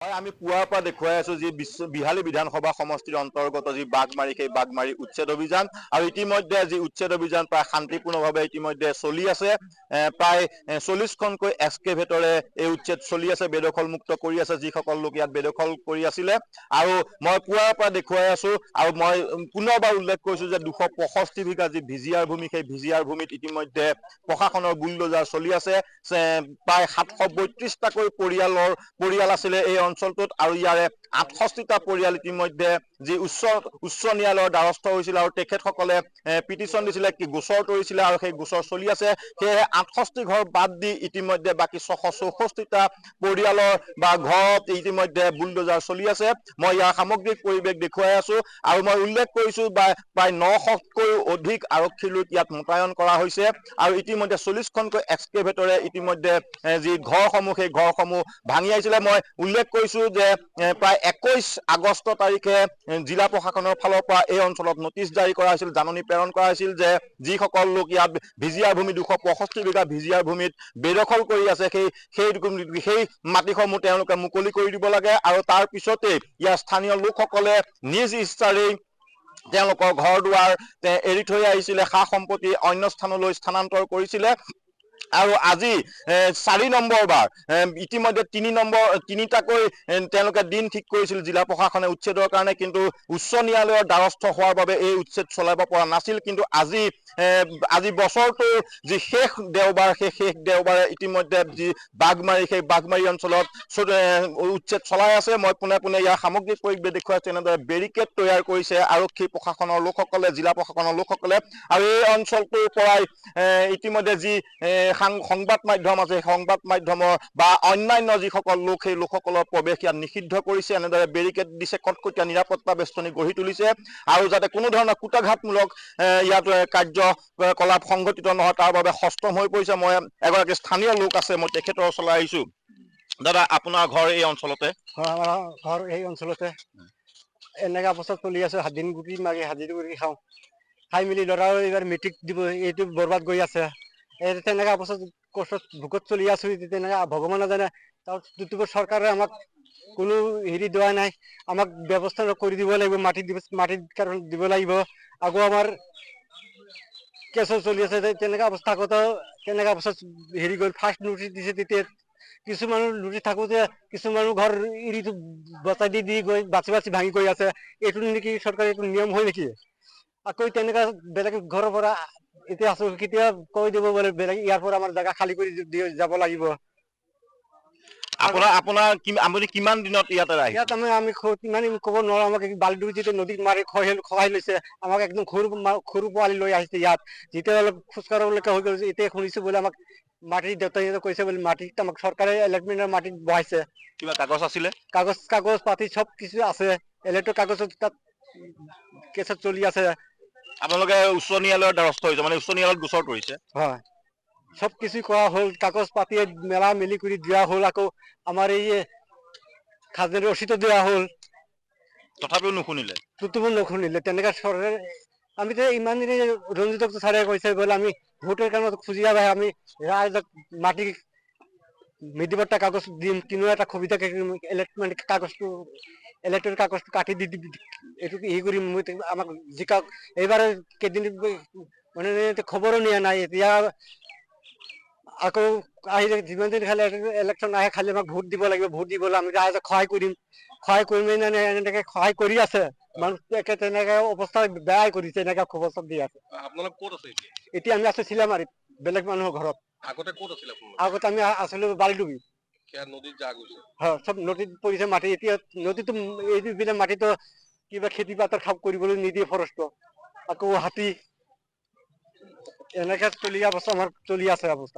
হয়, আমি পুৱাৰ পৰা দেখুৱাই আছো যি বিহালী বিধানসভা সমষ্টিৰ অন্তৰ্গত যি বাঘমাৰী, সেই বাঘমাৰী উচ্ছেদ অভিযান। আৰু ইতিমধ্যে যি উচ্ছেদ অভিযান প্ৰায় শান্তিপূৰ্ণভাৱে ইতিমধ্যে চলি আছে। প্ৰায় 40খনকৈ এক্সকেভেটৰে এই উচ্ছেদ চলি আছে, বেদখল মুক্ত কৰি আছে যিসকল লোক ইয়াত বেদখল কৰি আছিলে। আৰু মই পুৱাৰ পৰা দেখুৱাই আছো, আৰু মই পুনৰবাৰ উল্লেখ কৰিছো যে 265 বিঘা যি ভিজিয়াৰ ভূমি, সেই ভিজিয়াৰ ভূমিত ইতিমধ্যে প্ৰশাসনৰ বুলডোজাৰ চলি আছে। প্ৰায় 732টাকৈ পৰিয়াল আছিলে এই অঞ্চলটোত, আৰু ইয়াৰে 68টা পৰিয়াল ইতিমধ্যে যি উচ্চ ন্যায়ালয়ৰ দ্বাৰস্থ হৈছিল, আৰু তেখেতসকলে পিটিশ্যন দিছিলে, গোচৰ তৰিছিলে, আৰু সেই গোচৰ চলি আছে। সেয়েহে 68 ঘৰ বাদ দি ইতিমধ্যে বাকী 664টা পৰিয়ালৰ বা ঘৰত ইতিমধ্যে বুলডোজাৰ চলি আছে। মই ইয়াৰ সামগ্ৰিক পৰিৱেশ দেখুৱাই আছো, আৰু মই উল্লেখ কৰিছো প্ৰায় 900তকৈও অধিক আৰক্ষীৰ লোক ইয়াত মোতায়েন কৰা হৈছে। আৰু ইতিমধ্যে 40খনকৈ এক্সকেভেটৰে ইতিমধ্যে যি ঘৰসমূহ, সেই ঘৰসমূহ ভাঙি আহিছিলে। মই উল্লেখ কৰিছো যে প্ৰায় 21 আগষ্ট তাৰিখে জিলা প্ৰশাসনৰ ফালৰ পৰা এই অঞ্চলত নটিচ জাৰি কৰা হৈছিল, জাননী প্ৰেৰণ কৰা হৈছিল যে যিসকল লোক ইয়াত ভিজিয়াৰ ভূমি 265 বিঘা ভিজিয়াৰ ভূমিত বেদখল কৰি আছে, সেই মাটিসমূহ তেওঁলোকে মুকলি কৰি দিব লাগে। আৰু তাৰ পিছতেই ইয়াৰ স্থানীয় লোকসকলে নিজ ইচ্ছাৰেই তেওঁলোকৰ ঘৰ দুৱাৰ এৰি থৈ আহিছিলে, সা সম্পত্তি অন্য স্থানলৈ স্থানান্তৰ কৰিছিলে। আৰু আজি 4 নম্বৰ বাৰ ইতিমধ্যে 3টাকৈ তেওঁলোকে দিন ঠিক কৰিছিল জিলা প্ৰশাসনে উচ্ছেদৰ কাৰণে, কিন্তু উচ্চ ন্যায়ালয়ৰ দ্বাৰস্থ হোৱাৰ বাবে এই উচ্ছেদ চলাব পৰা নাছিল। কিন্তু আজি বছৰটোৰ যি শেষ দেওবাৰ, সেই শেষ দেওবাৰে ইতিমধ্যে যি বাঘমাৰী, সেই বাঘমাৰী অঞ্চলত উচ্ছেদ চলাই আছে। মই পোনে ইয়াৰ সামগ্ৰিক পৰিৱেশ দেখুৱাইছো। এনেদৰে বেৰিকেড তৈয়াৰ কৰিছে আৰক্ষী প্ৰশাসনৰ লোকসকলে, জিলা প্ৰশাসনৰ লোকসকলে। আৰু এই অঞ্চলটোৰ পৰাই ইতিমধ্যে যি সংবাদ মাধ্যম আছে, সংবাদ মাধ্যমৰ বা অন্যান্য যিসকল লোক, সেই লোকসকলৰ প্ৰৱেশ ইয়াত নিষিদ্ধ কৰিছে। এনেদৰে বেৰিকেড দিছে, কটকটীয়া নিৰাপত্তা বেষ্টনী গঢ়ি তুলিছে, আৰু যাতে কোনো ধৰণৰ কুটাঘাতমূলক ইয়াত কাৰ্যকলাপ সংঘটিত নহয় তাৰ বাবে সষ্টম হৈ পৰিছে। মই এগৰাকী স্থানীয় লোক আছে, মই তেখেতৰ ওচৰলৈ আহিছো। দাদা, আপোনাৰ ঘৰ এই অঞ্চলতে? আমাৰ ঘৰ এই অঞ্চলতে। এনেকা অৱস্থা চলি আছে, দিন গুটি মাৰি হাজিৰা কৰি খাওঁ, খাই মেলি ল'ৰাও এইবাৰ মেট্ৰিক দিব, এইটো বৰবাদ গৈ আছে। তেনেকা অৱস্থাত কষ্টত ভোকত চলি আছো। তেনেকা ভগৱানে জানে। তাৰ চৰকাৰে আমাক কোনো হেৰি দিয়া নাই, আমাক ব্যৱস্থা কৰি দিব লাগিব, মাটিৰ কাৰণ দিব লাগিব। আকৌ আমাৰ কেঁচো চলি আছে, তেনেকা অৱস্থা আগতে তেনেকা অৱস্থা হেৰি গ'ল। ফাৰ্ষ্ট নোটিচ দিছে, তেতিয়া কিছুমানৰ নোটিচ থাকোতে কিছুমানৰ ঘৰ এৰি বচাই দি গৈ বাচি ভাঙি গৈ আছে। এইটো নেকি চৰকাৰৰ এইটো নিয়ম হয় নেকি? আকৌ তেনেকা বেলেগ ঘৰৰ পৰা এতিয়া আছো, কেতিয়া কৈ দিব বোলে বেলেগ ইয়াৰ পৰা আমাৰ জেগা খালী কৰি যাব লাগিব। আপুনি কিমান দিনত ইয়াতে আহিছে? ইয়াত আমি ইমান ক'ব নোৱাৰো। আমাক বালিডু যেতিয়া নদীত মাৰি খহাই লৈছে, আমাক একদম সৰু পোৱালি লৈ আহিছে ইয়াত। যেতিয়া অলপ খোজকাঢ়িবলৈকে হৈ গ'ল, এতিয়া শুনিছো বোলে আমাক মাটিৰ দেউতাই কৈছে বোলে মাটিত আমাক চৰকাৰে এলটমেণ্টৰ মাটিত বহাইছে। কিবা কাগজ আছিলে? কাগজ পাতি চব কিছু আছে, এলেক্ট্ৰিক কাগজ তাত কেছত চলি আছে। আপোনালোকে উচ্চ ন্যায়ালয়ৰ দ্বাৰস্থ হৈছে, মানে উচ্চ ন্যায়ালয়ত গোচৰ তৰিছে? হয়, চব কিছু কৰা হ'ল, কাগজ পাতি মেলা মেলি কৰি দিয়া হ'ল। আকৌ আমাৰ এই খাজনা ৰচিদো দিয়া হ'ল, তথাপিও নুশুনিলে? নুশুনিলে। তেনেকা চৰকাৰে আমি যে ইমান দিনে ৰঞ্জিতক ছাৰে কৈছে বোলে আমি ভোটৰ কাৰণত খুজি আমি ৰাইজক মাটি মিডিবটা কাগজ দিম, কিনো এটা সুবিধা ইলেক্ট্ৰনিক কাগজটো কাটি দি এইটো ই কৰিম। মই আমাক জিকাওক। এইবাৰ কেইদিন মানে খবৰো নিয়া নাই। এতিয়া আকৌ আহিলে যিমান দিন খালি ইলেকশ্যন আহে, খালি আমাক ভোট দিব লাগিব। ভোট দিবলৈ আমি ৰাইজক সহায় কৰিম, সহায় কৰিমেই নে এনেকে সহায় কৰি আছে। মানুহ তেনেকে অৱস্থা বেয়াই কৰিছে, এনেকে খবৰ চব দি আছে। আপোনালোক ক'ত আছে এতিয়া? এতিয়া আমি আছো চিলামাৰিত, বেলেগ মানুহৰ ঘৰত। আগতে ক'ত আছিল আপোনালোক? আগতে আমি আছিলো বালিডুবি। নদীত যা গৈছে? হয়, চব নদীত পৰিছে মাটি। এতিয়া নদীতো এইপিনে মাটিতো কিবা খেতি পথাৰ কৰিবলৈ নিদিয়ে ফৰেষ্ট। আকৌ হাতী, এনেকে চলি অৱস্থা আমাৰ চলি আছে অৱস্থা।